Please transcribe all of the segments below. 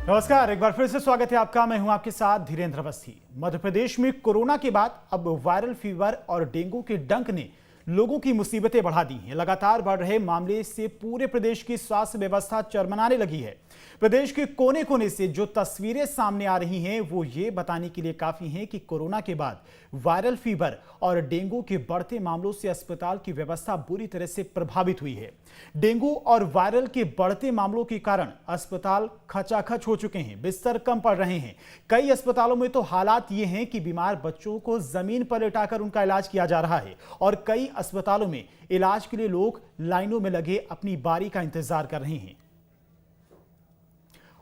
नमस्कार, एक बार फिर से स्वागत है आपका। मैं हूं आपके साथ धीरेन्द्र अवस्थी। मध्य प्रदेश में कोरोना के बाद अब वायरल फीवर और डेंगू के डंक ने लोगों की मुसीबतें बढ़ा दी हैं। लगातार बढ़ रहे मामले से पूरे प्रदेश की स्वास्थ्य व्यवस्था चरमराने लगी है। प्रदेश के कोने कोने से जो तस्वीरें सामने आ रही हैं वो ये बताने के लिए काफी हैं कि कोरोना के बाद वायरल फीवर और डेंगू के बढ़ते मामलों से अस्पताल की व्यवस्था बुरी तरह से प्रभावित हुई है। डेंगू और वायरल के बढ़ते मामलों के कारण अस्पताल खचाखच हो चुके हैं, बिस्तर कम पड़ रहे हैं। कई अस्पतालों में तो हालात ये हैं कि बीमार बच्चों को जमीन पर लेटाकर उनका इलाज किया जा रहा है और कई अस्पतालों में इलाज के लिए लोग लाइनों में लगे अपनी बारी का इंतजार कर रहे हैं।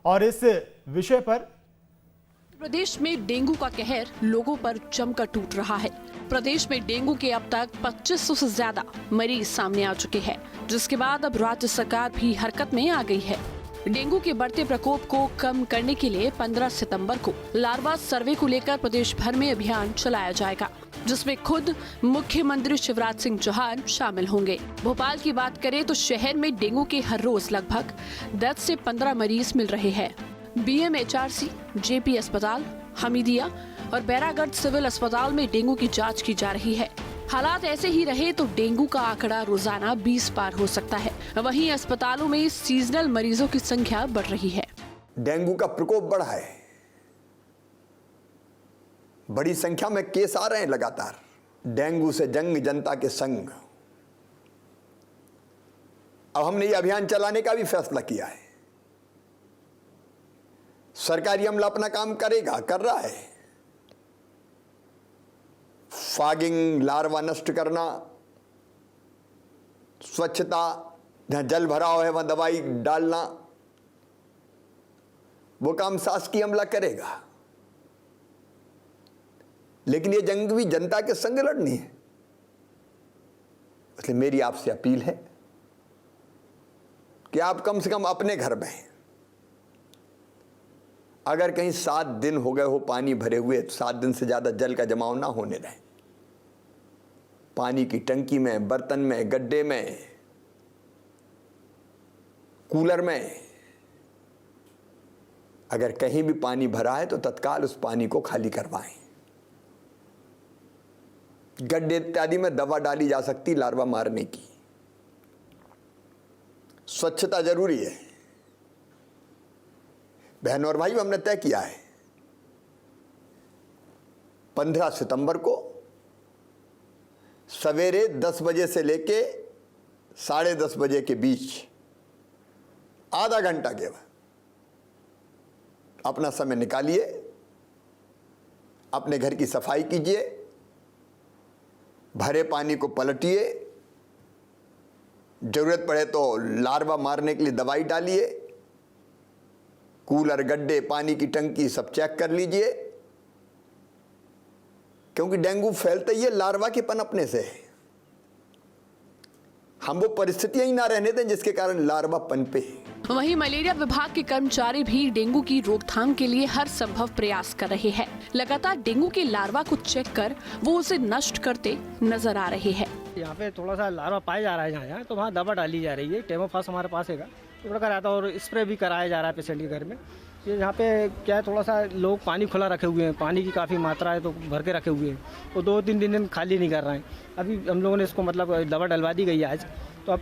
और इस विषय पर प्रदेश में डेंगू का कहर लोगों पर जमकर टूट रहा है। प्रदेश में डेंगू के अब तक 2500 से ज्यादा मरीज सामने आ चुके हैं, जिसके बाद अब राज्य सरकार भी हरकत में आ गई है। डेंगू के बढ़ते प्रकोप को कम करने के लिए 15 सितंबर को लार्वा सर्वे को लेकर प्रदेश भर में अभियान चलाया जाएगा, जिसमें खुद मुख्यमंत्री शिवराज सिंह चौहान शामिल होंगे। भोपाल की बात करें तो शहर में डेंगू के हर रोज लगभग 10 से 15 मरीज मिल रहे हैं। BMHRC, JP अस्पताल, हमीदिया और बैरागढ़ सिविल अस्पताल में डेंगू की जांच की जा रही है। हालात ऐसे ही रहे तो डेंगू का आंकड़ा रोजाना 20 पार हो सकता है। वहीं अस्पतालों में सीजनल मरीजों की संख्या बढ़ रही है। डेंगू का प्रकोप बढ़ा है, बड़ी संख्या में केस आ रहे हैं लगातार। डेंगू से जंग, जनता के संग। अब हमने ये अभियान चलाने का भी फैसला किया है। सरकारी अमला अपना काम करेगा, कर रहा है। फॉगिंग, लार्वा नष्ट करना, स्वच्छता, जहां जल भराव है वहां दवाई डालना, वो काम शासकीय अमला करेगा। लेकिन ये जंग भी जनता के संग लड़नी है। इसलिए मेरी आपसे अपील है कि आप कम से कम अपने घर में, अगर कहीं 7 दिन हो गए हो पानी भरे हुए, तो 7 दिन से ज्यादा जल का जमाव ना होने दें। पानी की टंकी में, बर्तन में, गड्ढे में, कूलर में अगर कहीं भी पानी भरा है तो तत्काल उस पानी को खाली करवाएं। गड्ढे इत्यादि में दवा डाली जा सकती लार्वा मारने की। स्वच्छता जरूरी है। बहनों और भाइयों, हमने तय किया है 15 सितंबर को सवेरे 10 बजे से लेके 10:30 बजे के बीच आधा घंटा केवल अपना समय निकालिए, अपने घर की सफाई कीजिए, भरे पानी को पलटिए, जरूरत पड़े तो लार्वा मारने के लिए दवाई डालिए, कूलर, गड्ढे, पानी की टंकी सब चेक कर लीजिए, क्योंकि डेंगू फैलता ही है लार्वा के पनपने से। हम वो परिस्थितियां ही ना रहने दें जिसके कारण लार्वा पनपे। वहीं मलेरिया विभाग के कर्मचारी भी डेंगू की रोकथाम के लिए हर संभव प्रयास कर रहे हैं। लगातार डेंगू के लार्वा को चेक कर वो उसे नष्ट करते नजर आ रहे हैं। यहाँ पे थोड़ा सा लार्वा पाया जा रहा है जहाँ तो वहाँ दवा डाली जा रही है। टेमोफास हमारे पास है, तो कराया था, और स्प्रे भी कराया जा रहा है पेशेंट के घर में। ये यहाँ पे क्या है, थोड़ा सा लोग पानी खुला रखे हुए हैं, पानी की काफ़ी मात्रा है तो भर के रखे हुए हैं, तो 2-3 दिन खाली नहीं कर रहे हैं। अभी हम लोगों ने इसको मतलब दवा डलवा दी गई है आज, तो अब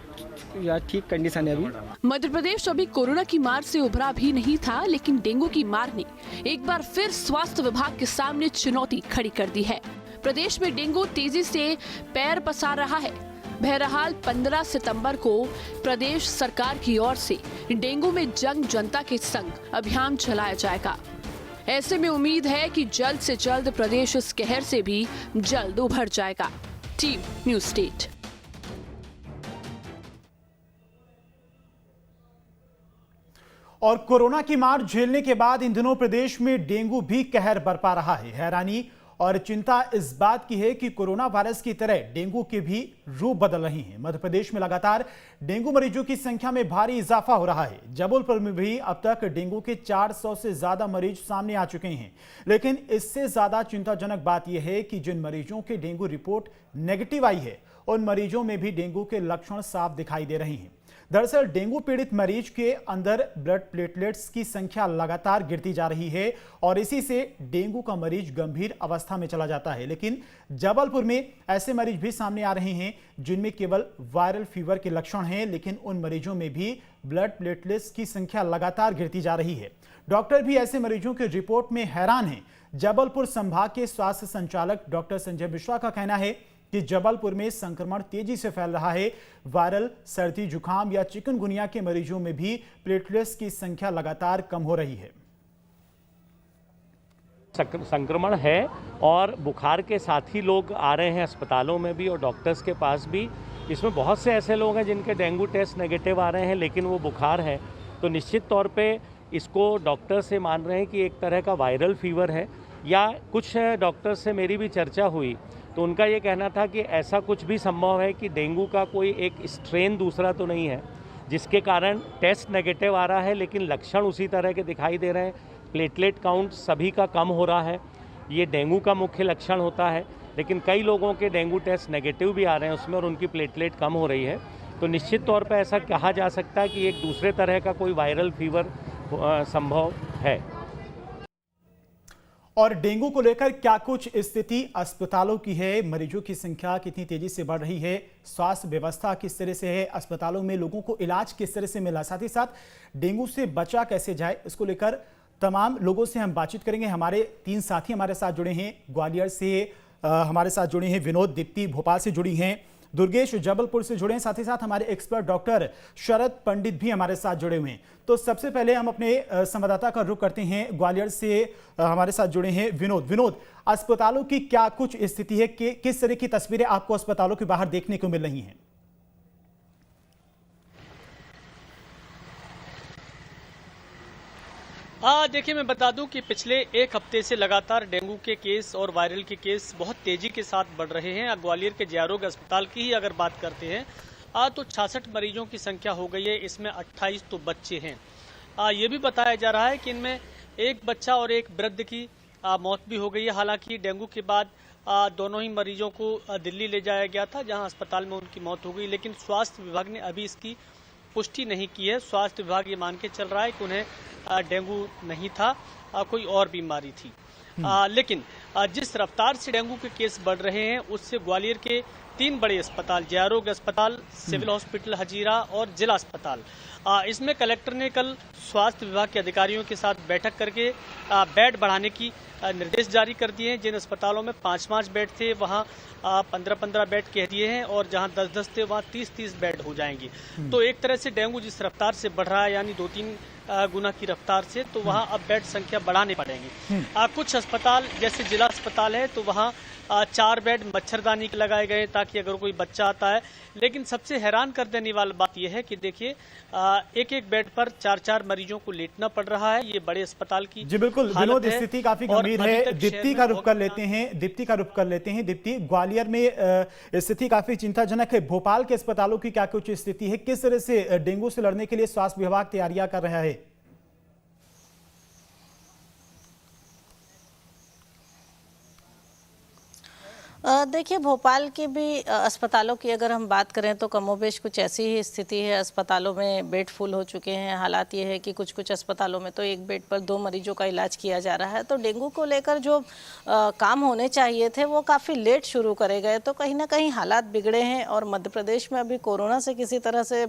यार ठीक कंडीशन है अभी। मध्य प्रदेश अभी कोरोना की मार से उभरा भी नहीं था, लेकिन डेंगू की मार ने एक बार फिर स्वास्थ्य विभाग के सामने चुनौती खड़ी कर दी है। प्रदेश में डेंगू तेजी से पैर पसार रहा है। बहरहाल 15 सितंबर को प्रदेश सरकार की ओर से डेंगू में जंग, जनता के संग अभियान चलाया जाएगा। ऐसे में उम्मीद है कि जल्द से जल्द प्रदेश इस कहर से भी जल्द उभर जाएगा। Team news state. और कोरोना की मार झेलने के बाद इन दिनों प्रदेश में डेंगू भी कहर बरपा रहा है। हैरानी और चिंता इस बात की है कि कोरोना वायरस की तरह डेंगू के भी रूप बदल रही हैं। मध्य प्रदेश में लगातार डेंगू मरीजों की संख्या में भारी इजाफा हो रहा है। जबलपुर में भी अब तक डेंगू के 400 से ज्यादा मरीज सामने आ चुके हैं। लेकिन इससे ज्यादा चिंताजनक बात यह है कि जिन मरीजों के डेंगू रिपोर्ट नेगेटिव आई है, उन मरीजों में भी डेंगू के लक्षण साफ दिखाई दे रहे हैं। दरअसल डेंगू पीड़ित मरीज के अंदर ब्लड प्लेटलेट्स की संख्या लगातार गिरती जा रही है और इसी से डेंगू का मरीज गंभीर अवस्था में चला जाता है। लेकिन जबलपुर में ऐसे मरीज भी सामने आ रहे हैं जिनमें केवल वायरल फीवर के लक्षण हैं, लेकिन उन मरीजों में भी ब्लड प्लेटलेट्स की संख्या लगातार गिरती जा रही है। डॉक्टर भी ऐसे मरीजों की रिपोर्ट में हैरान हैं। जबलपुर संभाग के स्वास्थ्य संचालक डॉक्टर संजय मिश्रा का कहना है कि जबलपुर में संक्रमण तेजी से फैल रहा है। वायरल सर्दी, जुकाम या चिकनगुनिया के मरीजों में भी प्लेटलेट्स की संख्या लगातार कम हो रही है। संक्रमण है और बुखार के साथ ही लोग आ रहे हैं अस्पतालों में भी और डॉक्टर्स के पास भी। इसमें बहुत से ऐसे लोग हैं जिनके डेंगू टेस्ट नेगेटिव आ रहे हैं, लेकिन वो बुखार है, तो निश्चित तौर पे इसको डॉक्टर से मान रहे हैं कि एक तरह का वायरल फीवर है। या कुछ डॉक्टर से मेरी भी चर्चा हुई तो उनका ये कहना था कि ऐसा कुछ भी संभव है कि डेंगू का कोई एक स्ट्रेन दूसरा तो नहीं है जिसके कारण टेस्ट नेगेटिव आ रहा है, लेकिन लक्षण उसी तरह के दिखाई दे रहे हैं। प्लेटलेट काउंट सभी का कम हो रहा है, ये डेंगू का मुख्य लक्षण होता है, लेकिन कई लोगों के डेंगू टेस्ट नेगेटिव भी आ रहे हैं उसमें और उनकी प्लेटलेट कम हो रही है। तो निश्चित तौर पर ऐसा कहा जा सकता है कि एक दूसरे तरह का कोई वायरल फीवर संभव है। और डेंगू को लेकर क्या कुछ स्थिति अस्पतालों की है, मरीजों की संख्या कितनी तेजी से बढ़ रही है, स्वास्थ्य व्यवस्था किस तरह से है, अस्पतालों में लोगों को इलाज किस तरह से मिला, साथ ही साथ डेंगू से बचा कैसे जाए, इसको लेकर तमाम लोगों से हम बातचीत करेंगे। हमारे 3 साथी हमारे साथ जुड़े हैं। ग्वालियर से हमारे साथ जुड़े हैं विनोद, दीप्ति भोपाल से जुड़ी हैं, दुर्गेश जबलपुर से जुड़े हैं, साथ ही साथ हमारे एक्सपर्ट डॉक्टर शरद पंडित भी हमारे साथ जुड़े हुए हैं। तो सबसे पहले हम अपने संवाददाता का रुख करते हैं। ग्वालियर से हमारे साथ जुड़े हैं विनोद, अस्पतालों की क्या कुछ स्थिति है, किस तरह की तस्वीरें आपको अस्पतालों के बाहर देखने को मिल रही हैं? देखिए, मैं बता दूं कि पिछले 1 हफ्ते से लगातार डेंगू के केस और वायरल के केस बहुत तेजी के साथ बढ़ रहे हैं। ग्वालियर के जयारोग्य अस्पताल की ही अगर बात करते हैं तो 66 मरीजों की संख्या हो गई है, इसमें 28 तो बच्चे हैं। ये भी बताया जा रहा है कि इनमें एक बच्चा और एक वृद्ध की मौत भी हो गई है। हालांकि डेंगू के बाद दोनों ही मरीजों को दिल्ली ले जाया गया था, जहां अस्पताल में उनकी मौत हो गई, लेकिन स्वास्थ्य विभाग ने अभी इसकी पुष्टि नहीं की है। स्वास्थ्य विभाग ये मान के चल रहा है कि उन्हें डेंगू नहीं था, कोई और बीमारी थी। लेकिन जिस रफ्तार से डेंगू के केस बढ़ रहे हैं उससे ग्वालियर के 3 बड़े अस्पताल, जयारोग्य अस्पताल, सिविल हॉस्पिटल हजीरा और जिला अस्पताल, इसमें कलेक्टर ने कल स्वास्थ्य विभाग के अधिकारियों के साथ बैठक करके बेड बढ़ाने की निर्देश जारी कर दिए हैं। जिन अस्पतालों में 5-5 बेड थे वहां 15-15 बेड कह दिए हैं और जहां 10-10 थे वहां 30-30 बेड हो जाएंगे। तो एक तरह से डेंगू जिस रफ्तार से बढ़ रहा है, यानी 2-3 गुना की रफ्तार से, तो वहां अब बेड संख्या बढ़ाने पड़ेंगे। कुछ अस्पताल जैसे जिला अस्पताल है तो वहां 4 बेड मच्छरदानी के लगाए गए ताकि अगर कोई बच्चा आता है। लेकिन सबसे हैरान कर देने वाली बात यह है कि देखिए, एक बेड पर 4-4 मरीजों को लेटना पड़ रहा है। ये बड़े अस्पताल की जी बिल्कुल विनोद, स्थिति काफी गंभीर है। दीप्ति का रुख कर लेते हैं। दीप्ति, ग्वालियर में स्थिति काफी चिंताजनक है। भोपाल के अस्पतालों की क्या कुछ स्थिति है, किस तरह से डेंगू से लड़ने के लिए स्वास्थ्य विभाग तैयारियां कर रहा है? देखिए, भोपाल के भी अस्पतालों की अगर हम बात करें तो कमोबेश कुछ ऐसी ही स्थिति है। अस्पतालों में बेड फुल हो चुके हैं। हालात ये है कि कुछ अस्पतालों में तो एक बेड पर 2 मरीजों का इलाज किया जा रहा है। तो डेंगू को लेकर जो काम होने चाहिए थे वो काफ़ी लेट शुरू करे गए, तो कहीं ना कहीं हालात बिगड़े हैं। और मध्य प्रदेश में अभी कोरोना से किसी तरह से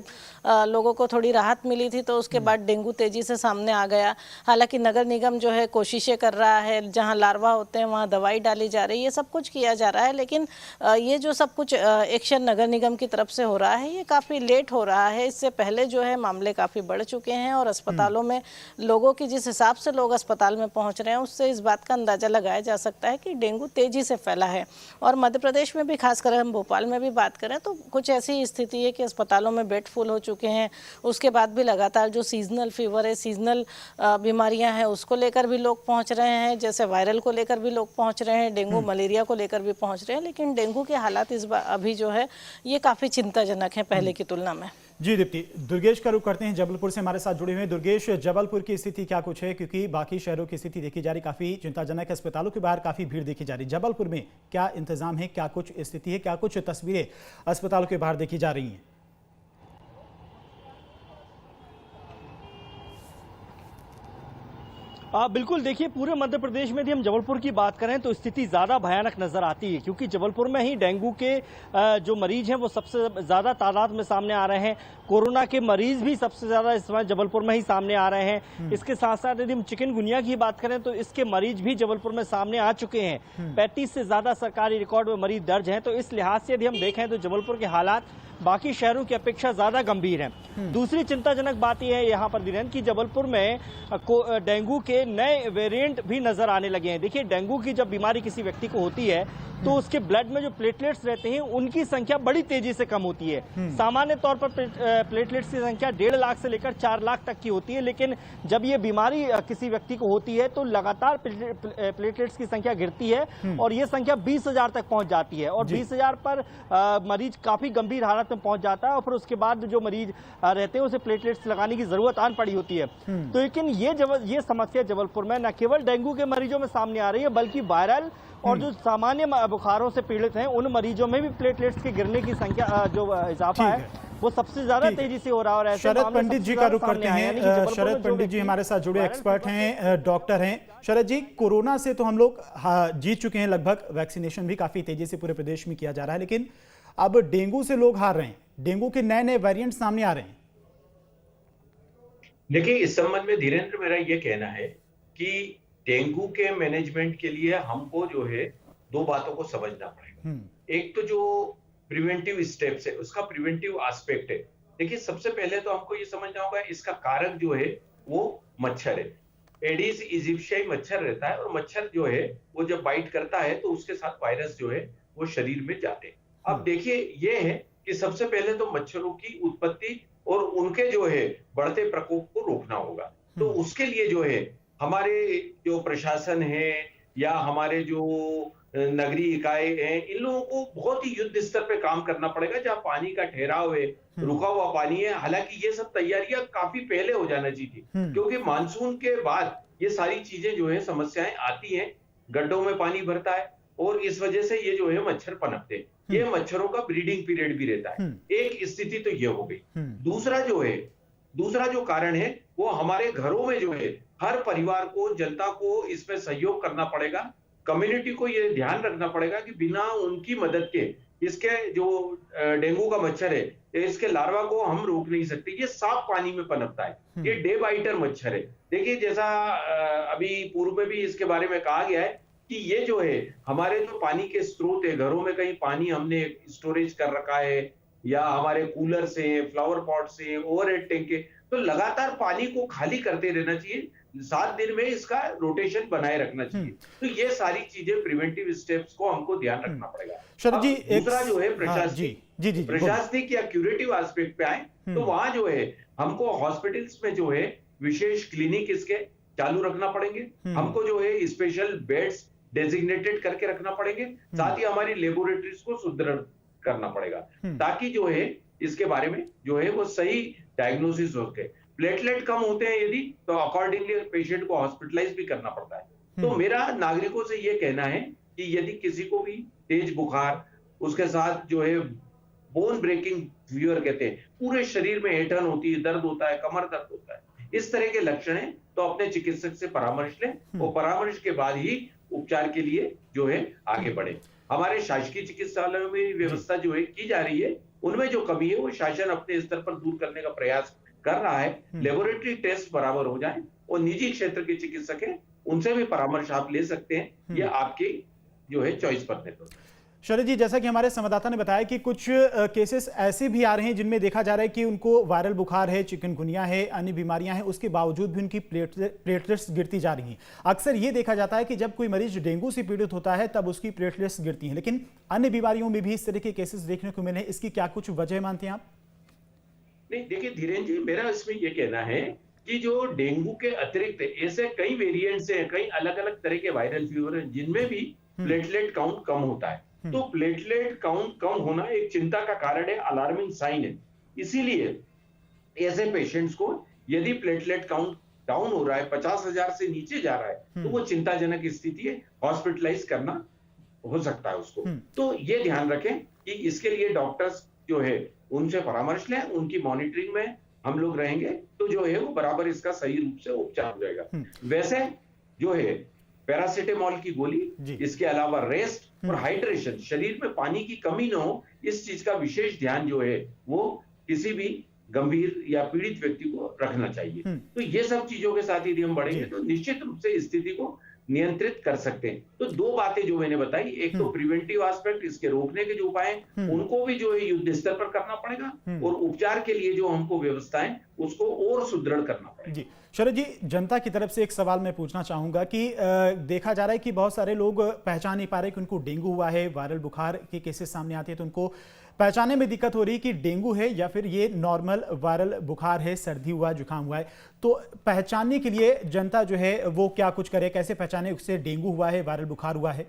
लोगों को थोड़ी राहत मिली थी, तो उसके बाद डेंगू तेज़ी से सामने आ गया। हालाँकि नगर निगम जो है कोशिशें कर रहा है, जहाँ लार्वा होते हैं वहाँ दवाई डाली जा रही है, ये सब कुछ किया जा रहा है। लेकिन ये जो सब कुछ एक्शन नगर निगम की तरफ से हो रहा है ये काफ़ी लेट हो रहा है। इससे पहले जो है मामले काफ़ी बढ़ चुके हैं और अस्पतालों में लोगों की जिस हिसाब से लोग अस्पताल में पहुंच रहे हैं उससे इस बात का अंदाज़ा लगाया जा सकता है कि डेंगू तेज़ी से फैला है। और मध्य प्रदेश में भी, खासकर हम भोपाल में भी बात करें तो कुछ ऐसी स्थिति है कि अस्पतालों में बेड फुल हो चुके हैं। उसके बाद भी लगातार जो सीजनल फीवर है, सीजनल बीमारियाँ हैं, उसको लेकर भी लोग पहुँच रहे हैं। जैसे वायरल को लेकर भी लोग पहुँच रहे हैं, डेंगू मलेरिया को लेकर भी पहुँच रहे हैं। लेकिन डेंगू के हालात इस बार अभी जो है ये काफ़ी चिंताजनक है पहले की तुलना में। जी दीप्ति, दुर्गेश का रुख करते हैं, जबलपुर से हमारे साथ जुड़े हुए हैं। दुर्गेश, जबलपुर की स्थिति क्या कुछ है, क्योंकि बाकी शहरों की स्थिति देखी जा रही काफ़ी चिंताजनक है, अस्पतालों के बाहर काफ़ी भीड़ देखी जा रही। जबलपुर में क्या इंतजाम है, क्या कुछ स्थिति है, क्या कुछ तस्वीरें अस्पतालों के बाहर देखी जा रही हैं? बिल्कुल, देखिए पूरे मध्य प्रदेश में यदि हम जबलपुर की बात करें तो स्थिति ज़्यादा भयानक नज़र आती है, क्योंकि जबलपुर में ही डेंगू के जो मरीज हैं वो सबसे ज़्यादा तादाद में सामने आ रहे हैं। कोरोना के मरीज भी सबसे ज़्यादा इस समय जबलपुर में ही सामने आ रहे हैं। इसके साथ साथ यदि हम चिकनगुनिया की बात करें तो इसके मरीज भी जबलपुर में सामने आ चुके हैं। 35 से ज़्यादा सरकारी रिकॉर्ड में मरीज दर्ज हैं। तो इस लिहाज से यदि हम देखें तो जबलपुर के हालात बाकी शहरों की अपेक्षा ज्यादा गंभीर हैं। दूसरी चिंताजनक बात यह है यहाँ पर धीरेन्द्र की जबलपुर में डेंगू के नए वेरिएंट भी नजर आने लगे हैं। देखिए, डेंगू की जब बीमारी किसी व्यक्ति को होती है तो उसके ब्लड में जो प्लेटलेट्स रहते हैं उनकी संख्या बड़ी तेजी से कम होती है। सामान्य तौर पर प्लेटलेट्स की संख्या 1.5 लाख से लेकर 4 लाख तक की होती है, लेकिन जब ये बीमारी किसी व्यक्ति को होती है तो लगातार प्लेटलेट्स की संख्या गिरती है और ये संख्या 20,000 तक पहुंच जाती है और 20,000 पर मरीज काफी गंभीर हालत में पहुंच जाता है और फिर उसके बाद जो मरीज रहते हैं उसे प्लेटलेट्स लगाने की जरूरत आन पड़ी होती है। तो लेकिन ये समस्या जबलपुर में न केवल डेंगू के मरीजों में सामने आ रही है बल्कि वायरल और जो सामान्य बुखारों से पीड़ित हैं उन मरीजों में भी प्लेटलेट्स के गिरने की संख्या जो इजाफा है वो सबसे ज्यादा तेजी से हो रहा है। और ऐसे शरद पंडित जी का रुख करते हैं। शरद पंडित जी हमारे साथ जुड़े एक्सपर्ट हैं, डॉक्टर हैं। शरद जी, कोरोना से तो हम लोग जीत चुके हैं लगभग, वैक्सीनेशन भी काफी तेजी से पूरे प्रदेश में किया जा रहा है, लेकिन अब डेंगू से लोग हार रहे हैं। डेंगू के नए नए वेरिएंट सामने आ रहे हैं। देखिए, इस संबंध में धीरेन्द्र मेरा ये कहना है कि डेंगू के मैनेजमेंट के लिए हमको जो है 2 बातों को समझना पड़ेगा। एक तो जो प्रिवेंटिव स्टेप्स है उसका प्रिवेंटिव एस्पेक्ट है। देखिए, सबसे पहले तो हमको ये समझना होगा इसका कारक जो है वो मच्छर है। एडिस इजिप्शियाई मच्छर रहता है और मच्छर जो है वो जब बाइट करता है तो उसके साथ वायरस जो है वो शरीर में जाते हैं। अब देखिए, ये है कि सबसे पहले तो मच्छरों की उत्पत्ति और उनके जो है बढ़ते प्रकोप को रोकना होगा। तो उसके लिए जो है हमारे जो प्रशासन है या हमारे जो नगरीय इकाई हैं, इन लोगों को बहुत ही युद्ध स्तर पे काम करना पड़ेगा। जहाँ पानी का ठहराव है, रुका हुआ पानी है, हालांकि ये सब तैयारियां काफी पहले हो जाना चाहिए, क्योंकि मानसून के बाद ये सारी चीजें जो है समस्याएं आती हैं। गड्ढों में पानी भरता है और इस वजह से ये जो है मच्छर पनपते हैं। ये मच्छरों का ब्रीडिंग पीरियड भी रहता है। एक स्थिति तो ये हो गई। दूसरा जो कारण है वो हमारे घरों में जो है हर परिवार को, जनता को इसमें सहयोग करना पड़ेगा। कम्युनिटी को ये ध्यान रखना पड़ेगा कि बिना उनकी मदद के इसके जो डेंगू का मच्छर है इसके लार्वा को हम रोक नहीं सकते। ये साफ पानी में पनपता है, ये डे बाइटर मच्छर है। देखिए, जैसा अभी पूर्व में भी इसके बारे में कहा गया है कि ये जो है हमारे जो पानी के स्रोत है, घरों में कहीं पानी हमने स्टोरेज कर रखा है या हमारे कूलर से, फ्लावर पॉट से, ओवरहेड टैंक के, तो लगातार पानी को खाली करते रहना चाहिए। 7 दिन में इसका रोटेशन बनाए रखना चाहिए। तो ये सारी चीजें प्रिवेंटिव स्टेप्स को हमको ध्यान रखना पड़ेगा। शरद जी, दूसरा जो है प्रशासनिक या क्यूरेटिव एस्पेक्ट पे आए तो वहां जो है हमको हॉस्पिटल्स में जो है विशेष क्लिनिक इसके चालू रखना पड़ेंगे। हमको जो है स्पेशल बेड्स डेजिग्नेटेड करके रखना पड़ेंगे। साथ ही हमारी लेबोरेटरीज को सुदृढ़ करना पड़ेगा ताकि जो है इसके बारे में जो है वो सही डायग्नोसिस हो सके। प्लेटलेट कम होते हैं यदि, तो अकॉर्डिंगली पेशेंट को हॉस्पिटलाइज भी करना पड़ता है। तो मेरा नागरिकों से ये कहना है कि यदि किसी को भी तेज बुखार, उसके साथ जो है बोन ब्रेकिंग फीवर कहते हैं, पूरे शरीर में ऐंठन होती है, दर्द होता है, कमर दर्द होता है, इस तरह के लक्षण हैं, तो अपने चिकित्सक से परामर्श लें और परामर्श के बाद ही उपचार के लिए जो है आगे बढ़े। हमारे शासकीय चिकित्सालयों में व्यवस्था जो है की जा रही है, उनमें जो कमी है वो शासन अपने स्तर पर दूर करने का प्रयास कर रहा है। लेबोरेटरी टेस्ट बराबर हो जाए और निजी क्षेत्र के चिकित्सक हैं उनसे भी परामर्श आप ले सकते हैं, यह आपकी जो है चॉइस पर निर्भर। शरद जी, जैसा कि हमारे संवाददाता ने बताया कि कुछ केसेस ऐसे भी आ रहे हैं जिनमें देखा जा रहा है कि उनको वायरल बुखार है, चिकनगुनिया है, अन्य बीमारियां हैं, उसके बावजूद भी उनकी प्लेटलेट्स गिरती जा रही हैं। अक्सर ये देखा जाता है कि जब कोई मरीज डेंगू से पीड़ित होता है तब उसकी प्लेटलेट्स गिरती हैं, लेकिन अन्य बीमारियों में भी इस तरह के केसेस देखने को मिले हैं। इसकी क्या कुछ वजह मानते हैं आप? नहीं, देखिए धीरेन्द्र जी, मेरा इसमें यह कहना है कि जो डेंगू के अतिरिक्त ऐसे कई वेरिएंट्स हैं, कई अलग अलग तरह के वायरल फीवर हैं जिनमें भी प्लेटलेट काउंट कम होता है। तो प्लेटलेट काउंट कम होना एक चिंता का कारण है, अलार्मिंग साइन है। इसीलिए ऐसे पेशेंट्स को यदि प्लेटलेट काउंट डाउन हो रहा है, 50,000 से नीचे जा रहा है, तो वो चिंताजनक स्थिति है, हॉस्पिटलाइज करना हो सकता है उसको। तो ये ध्यान रखें कि इसके लिए डॉक्टर्स जो है उनसे परामर्श लें, उनकी मॉनिटरिंग में हम लोग रहेंगे तो जो है वो बराबर इसका सही रूप से उपचार हो जाएगा। वैसे जो है पैरासीटामोल की गोली, इसके अलावा रेस्ट और हाइड्रेशन, शरीर में पानी की कमी न हो, इस चीज का विशेष ध्यान जो है वो किसी भी गंभीर या पीड़ित व्यक्ति को रखना चाहिए। तो ये सब चीजों के साथ यदि हम बढ़ेंगे तो निश्चित रूप से स्थिति को नियंत्रित कर सकते हैं। तो दो बातें जो मैंने बताई, एक तो प्रिवेंटिव एस्पेक्ट, इसके रोकने के जो उपाय हैं उनको भी जो है युद्ध स्तर पर करना पड़ेगा, और उपचार के लिए जो हमको व्यवस्थाएं उसको और सुदृढ़ करना पड़ेगा। जी शरद जी, जनता की तरफ से एक सवाल मैं पूछना चाहूंगा कि देखा जा रहा है कि बहुत सारे लोग पहचान नहीं पा रहे कि उनको डेंगू हुआ है, वायरल बुखार के केसेस सामने आते हैं तो उनको पहचानने में दिक्कत हो रही है कि डेंगू है या फिर ये नॉर्मल वायरल बुखार है, सर्दी हुआ, जुकाम हुआ है। तो पहचानने के लिए जनता जो है वो क्या कुछ करे, कैसे पहचाने उससे डेंगू हुआ है, वायरल बुखार हुआ है?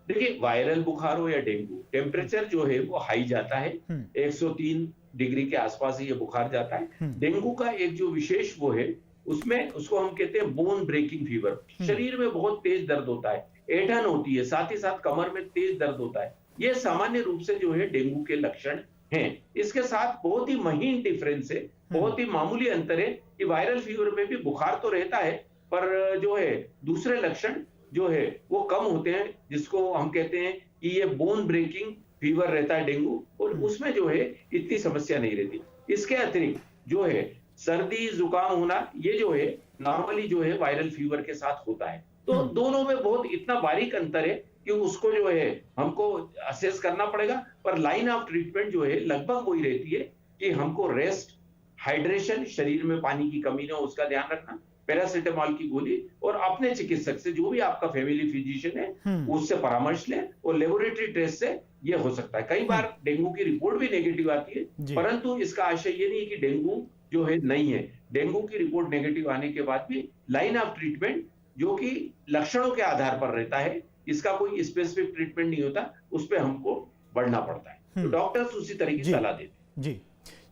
देखिए, वायरल बुखार हो या डेंगू, टेम्परेचर जो है वो हाई जाता है, 103 डिग्री के आसपास ही ये बुखार जाता है। डेंगू का एक जो विशेष वो है, उसमें उसको हम कहते हैं बोन ब्रेकिंग फीवर। शरीर में बहुत तेज दर्द होता है, ऐंठन होती है, साथ ही साथ कमर में तेज दर्द होता है। ये सामान्य रूप से जो है डेंगू के लक्षण हैं। इसके साथ बहुत ही महीन डिफरेंस है, बहुत ही मामूली अंतर है कि वायरल फीवर में भी बुखार तो रहता है, पर जो है दूसरे लक्षण जो है वो कम होते हैं, जिसको हम कहते हैं कि ये बोन ब्रेकिंग फीवर रहता है डेंगू, और उसमें जो है इतनी समस्या नहीं रहती। इसके अतिरिक्त जो है सर्दी जुकाम होना, ये जो है नॉर्मली जो है वायरल फीवर के साथ होता है। तो दोनों में बहुत इतना बारीक अंतर है कि उसको जो है हमको असेस करना पड़ेगा, पर लाइन ऑफ ट्रीटमेंट जो है लगभग वही रहती है कि हमको रेस्ट, हाइड्रेशन, शरीर में पानी की कमी ना हो उसका ध्यान रखना, पैरासीटामोल की गोली, और अपने चिकित्सक से, जो भी आपका फैमिली फिजिशियन है, उससे परामर्श लें, और लेबोरेटरी टेस्ट से ये हो सकता है। कई बार डेंगू की रिपोर्ट भी नेगेटिव आती है, परंतु इसका आशय ये नहीं कि डेंगू जो है नहीं है। डेंगू की रिपोर्ट नेगेटिव आने के बाद भी लाइन ऑफ ट्रीटमेंट जो कि लक्षणों के आधार पर रहता है, इसका कोई स्पेसिफिक ट्रीटमेंट नहीं होता, उस पर हमको बढ़ना पड़ता है। तो डॉक्टर्स उसी तरह की सलाह देते हैं।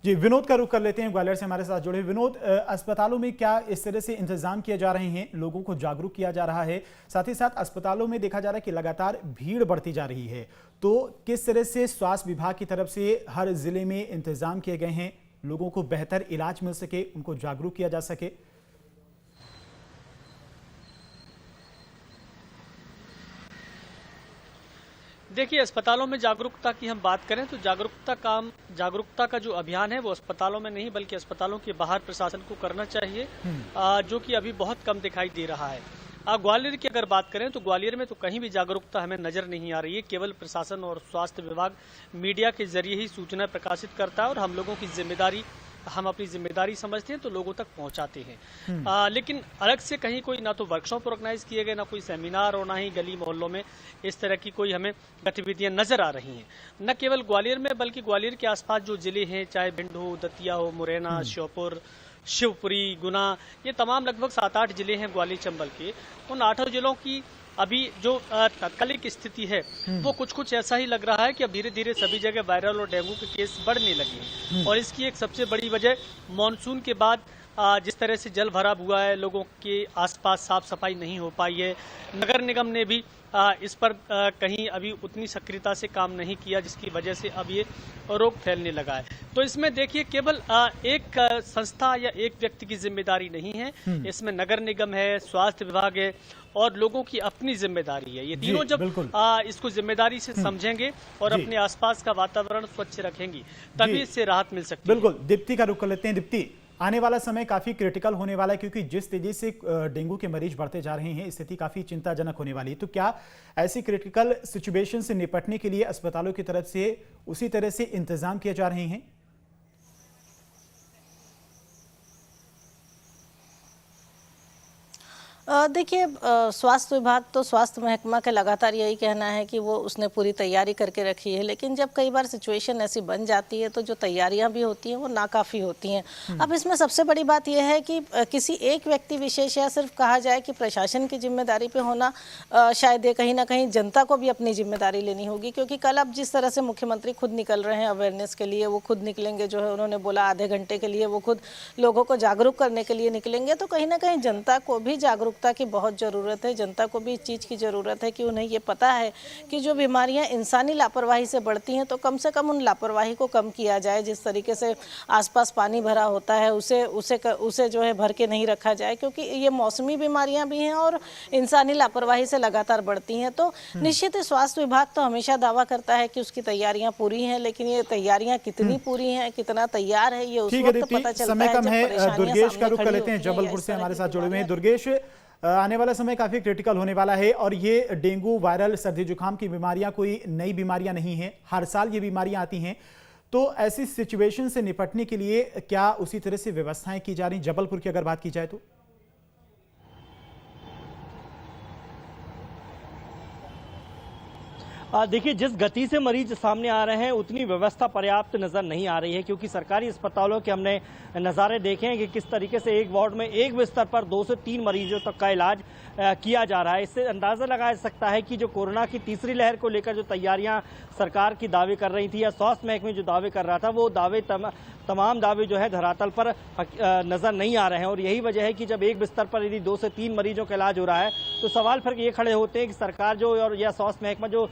जी, विनोद का रुख कर लेते हैं, ग्वालियर से हमारे साथ जुड़े। विनोद, अस्पतालों में क्या इस तरह से इंतजाम किए जा रहे हैं, लोगों को जागरूक किया जा रहा है? साथ ही साथ अस्पतालों में देखा जा रहा है कि लगातार भीड़ बढ़ती जा रही है, तो किस तरह से स्वास्थ्य विभाग की तरफ से हर जिले में इंतजाम किए गए हैं, लोगों को बेहतर इलाज मिल सके, उनको जागरूक किया जा सके? देखिए, अस्पतालों में जागरूकता की हम बात करें तो जागरूकता का जो अभियान है वो अस्पतालों में नहीं बल्कि अस्पतालों के बाहर प्रशासन को करना चाहिए, जो कि अभी बहुत कम दिखाई दे रहा है। ग्वालियर की अगर बात करें तो ग्वालियर में तो कहीं भी जागरूकता हमें नजर नहीं आ रही है। केवल प्रशासन और स्वास्थ्य विभाग मीडिया के जरिए ही सूचना प्रकाशित करता है, और हम लोगों की जिम्मेदारी, हम अपनी जिम्मेदारी समझते हैं तो लोगों तक पहुंचाते हैं। लेकिन अलग से कहीं कोई ना तो वर्कशॉप ऑर्गेनाइज किए गए, ना कोई सेमिनार, और ना ही गली मोहल्लों में इस तरह की कोई हमें गतिविधियां नजर आ रही हैं। न केवल ग्वालियर में बल्कि ग्वालियर के आसपास जो जिले हैं, चाहे भिंड हो, दतिया हो, मुरैना, श्योपुर, शिवपुरी, गुना, ये तमाम लगभग 7-8 जिले हैं ग्वालियर चंबल के। उन 8 जिलों की अभी जो तात्कालिक स्थिति है वो कुछ ऐसा ही लग रहा है कि अब धीरे धीरे सभी जगह वायरल और डेंगू के केस बढ़ने लगे हैं। और इसकी एक सबसे बड़ी वजह मानसून के बाद जिस तरह से जल भराव हुआ है, लोगों के आसपास साफ सफाई नहीं हो पाई है। नगर निगम ने भी इस पर कहीं अभी उतनी सक्रियता से काम नहीं किया, जिसकी वजह से अब ये रोग फैलने लगा है। तो इसमें देखिए, केवल एक संस्था या एक व्यक्ति की जिम्मेदारी नहीं है, इसमें नगर निगम है, स्वास्थ्य विभाग है, और लोगों की अपनी जिम्मेदारी है। ये तीनों जब इसको जिम्मेदारी से समझेंगे और अपने आसपास का वातावरण स्वच्छ रखेंगी, तभी इससे राहत मिल सकती है। बिल्कुल। दीप्ति का रुख कर लेते हैं। दीप्ति, आने वाला समय काफी क्रिटिकल होने वाला है, क्योंकि जिस तेजी से डेंगू के मरीज बढ़ते जा रहे हैं, स्थिति काफी चिंताजनक होने वाली है। तो क्या ऐसी क्रिटिकल सिचुएशन से निपटने के लिए अस्पतालों की तरफ से उसी तरह से इंतजाम किए जा रहे हैं? देखिए, स्वास्थ्य विभाग तो स्वास्थ्य महकमा का लगातार यही कहना है कि वो उसने पूरी तैयारी करके रखी है, लेकिन जब कई बार सिचुएशन ऐसी बन जाती है तो जो तैयारियां भी होती हैं वो नाकाफ़ी होती हैं। अब इसमें सबसे बड़ी बात यह है कि किसी एक व्यक्ति विशेष या सिर्फ कहा जाए कि प्रशासन की जिम्मेदारी पे होना, शायद कहीं ना कहीं जनता को भी अपनी जिम्मेदारी लेनी होगी, क्योंकि कल अब जिस तरह से मुख्यमंत्री खुद निकल रहे हैं अवेयरनेस के लिए, वो खुद निकलेंगे, जो है उन्होंने बोला आधे घंटे के लिए वो खुद लोगों को जागरूक करने के लिए निकलेंगे, तो कहीं ना कहीं जनता को भी जागरूक जागरूकता की बहुत ज़रूरत है। जनता को भी इस चीज़ की ज़रूरत है कि उन्हें ये पता है कि जो बीमारियां इंसानी लापरवाही से बढ़ती हैं तो कम से कम उन लापरवाही को कम किया जाए। जिस तरीके से आसपास पानी भरा होता है उसे जो है भर के नहीं रखा जाए, क्योंकि ये मौसमी बीमारियां भी हैं और इंसानी लापरवाही से लगातार बढ़ती हैं। तो निश्चित ही स्वास्थ्य विभाग तो हमेशा दावा करता है कि उसकी तैयारियां पूरी हैं, लेकिन ये तैयारियां कितनी पूरी हैं, कितना तैयार है, ये उस वक्त पता चलता समय है कम जब है। परेशानियां दुर्गेश का रुख कर सामने लेते हैं, खड़ी होती जबलपुर इस से तरह हमारे की साथ जुड़े हुए हैं। बीमारियां। दुर्गेश, आने वाला समय काफी क्रिटिकल होने वाला है और ये डेंगू, वायरल, सर्दी जुकाम की बीमारियां कोई नई बीमारियां नहीं हैं, हर साल ये बीमारियां आती हैं। तो ऐसी सिचुएशन से निपटने के लिए क्या उसी तरह से व्यवस्थाएं की जा रही? जबलपुर की अगर बात की जाए तो देखिए, जिस गति से मरीज सामने आ रहे हैं उतनी व्यवस्था पर्याप्त नज़र नहीं आ रही है, क्योंकि सरकारी अस्पतालों के हमने नज़ारे देखे हैं कि किस तरीके से एक वार्ड में एक बिस्तर पर 2 से 3 मरीजों तक का इलाज किया जा रहा है। इससे अंदाज़ा लगाया जा सकता है कि जो कोरोना की तीसरी लहर को लेकर जो तैयारियां सरकार की दावे कर रही थी या स्वास्थ्य महकमे जो दावे कर रहा था, वो दावे तमाम दावे जो है धरातल पर नज़र नहीं आ रहे हैं। और यही वजह है कि जब एक बिस्तर पर यदि 2 से 3 मरीजों का इलाज हो रहा है तो सवाल फिर ये खड़े होते हैं कि सरकार जो और या स्वास्थ्य महकमा जो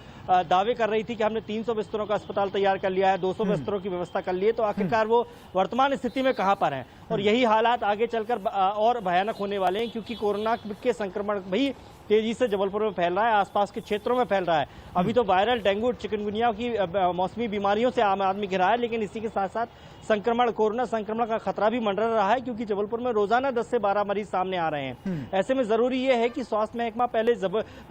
दावे कर रही थी कि हमने 300 बिस्तरों का अस्पताल तैयार कर लिया है, 200 बिस्तरों की व्यवस्था कर ली है, तो आखिरकार वो वर्तमान स्थिति में कहां पर हैं? और यही हालात आगे चलकर और भयानक होने वाले हैं, क्योंकि कोरोना के संक्रमण भी तेजी से जबलपुर में फैल रहा है, आसपास के क्षेत्रों में फैल रहा है। अभी तो वायरल, डेंगू, चिकनगुनिया की मौसमी बीमारियों से आम आदमी घिरा है, लेकिन इसी के साथ साथ कोरोना संक्रमण का खतरा भी मंडरा रहा है, क्योंकि जबलपुर में रोजाना 10 से 12 मरीज सामने आ रहे हैं। ऐसे में जरूरी यह है कि स्वास्थ्य महकमा पहले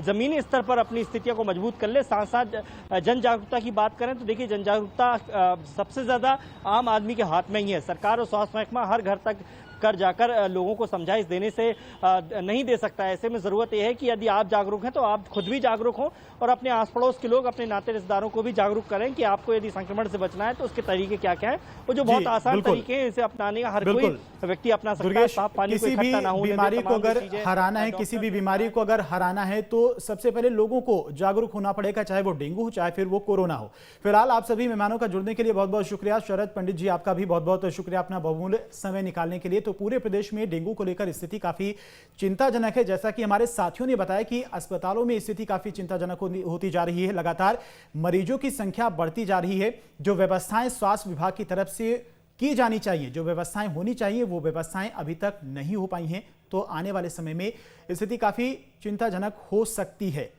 जमीनी स्तर पर अपनी स्थितियों को मजबूत कर ले। साथ साथ जन जागरूकता की बात करें तो देखिए, जन जागरूकता सबसे ज्यादा आम आदमी के हाथ में ही है। सरकार और स्वास्थ्य महकमा हर घर तक कर जाकर लोगों को समझाइश देने से नहीं दे सकता है। ऐसे में जरूरत यह है कि यदि आप जागरूक हैं तो आप खुद भी जागरूक हों और अपने आस पड़ोस के लोग, अपने नाते रिश्तेदारों को भी जागरूक करें कि आपको यदि संक्रमण से बचना है तो उसके तरीके क्या क्या है। वो जो बहुत आसान तरीके हैं, इसे अपनाने का हर कोई व्यक्ति अपना सकता है। साफ पानी को इकट्ठा ना होने दें, बीमारी को अगर हराना है, किसी भी बीमारी को अगर हराना है तो सबसे पहले लोगों को जागरूक होना पड़ेगा, चाहे वो डेंगू हो चाहे फिर वो कोरोना हो। फिलहाल आप सभी मेहमानों का जुड़ने के लिए बहुत बहुत शुक्रिया। शरद पंडित जी, आपका भी बहुत बहुत शुक्रिया अपना बहुमूल्य समय निकालने के लिए। तो पूरे प्रदेश में डेंगू को लेकर स्थिति काफी चिंताजनक है। जैसा कि हमारे साथियों ने बताया कि अस्पतालों में स्थिति काफी चिंताजनक होती जा रही है, लगातार मरीजों की संख्या बढ़ती जा रही है। जो व्यवस्थाएं स्वास्थ्य विभाग की तरफ से की जानी चाहिए, जो व्यवस्थाएं होनी चाहिए, वो व्यवस्थाएं अभी तक नहीं हो पाई हैं। तो आने वाले समय में स्थिति काफी चिंताजनक हो सकती है।